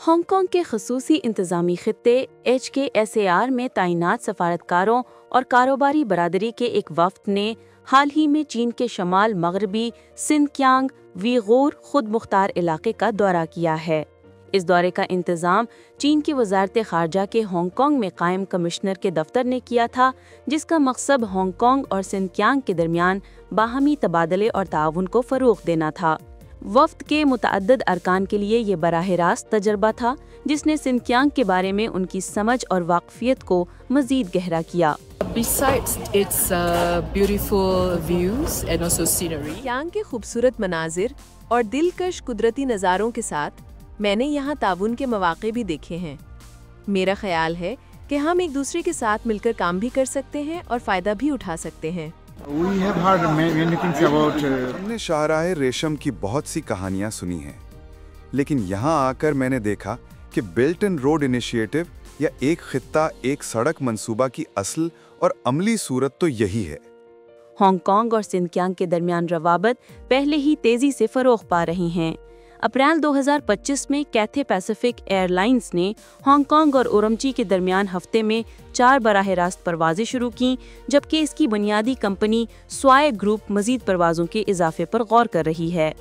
Hong Kong کے خصوصی انتظامی خطے HKSAR میں تعینات سفارتکاروں اور کاروباری برادری کے ایک وفد نے حال ہی میں چین کے شمال مغربی سنکیانگ ویغور خود مختار علاقے کا دورہ کیا ہے۔ اس دورے کا انتظام چین کی وزارت خارجہ کے ہانگ کانگ میں قائم کمشنر کے دفتر نے کیا تھا، جس کا مقصد ہانگ کانگ اور سنکیانگ کے درمیان باہمی تبادلے اور تعاون کو فروغ دینا تھا۔ وفد کے متعدد ارکان کے لیے یہ براہ راست تجربہ تھا، جس نے سنکیانگ کے بارے میں ان کی سمجھ اور واقفیت کو مزید گہرا کیا۔ Besides its beautiful views and also scenery. Xinjiang کے خوبصورت مناظر اور دلکش قدرتی نظاروں کے ساتھ میں نے یہاں تعاون کے مواقع بھی دیکھے ہیں۔ میرا خیال ہے کہ ہم ایک دوسرے کے ساتھ مل کر کام بھی کر سکتے ہیں اور فائدہ بھی اٹھا سکتے ہیں۔ ہم نے شاہراہ ریشم کی بہت سی کہانیاں سنی ہیں، لیکن یہاں آ کر میں نے دیکھا کہ بیلٹ اینڈ روڈ انیشیٹو یا ایک خطہ ایک سڑک منصوبہ کی اصل اور عملی صورت تو یہی ہے۔ ہانگ کانگ اور سنکیانگ کے درمیان روابط پہلے ہی تیزی سے فروغ پا رہی ہیں۔ اپریل 2025 میں کیتھے پیسیفک ایئر لائنز نے ہانگ کانگ اور اورمچی کے درمیان ہفتے میں 4 براہ راست پروازیں شروع کیں، جبکہ اس کی بنیادی کمپنی سوائے گروپ مزید پروازوں کے اضافے پر غور کر رہی ہے۔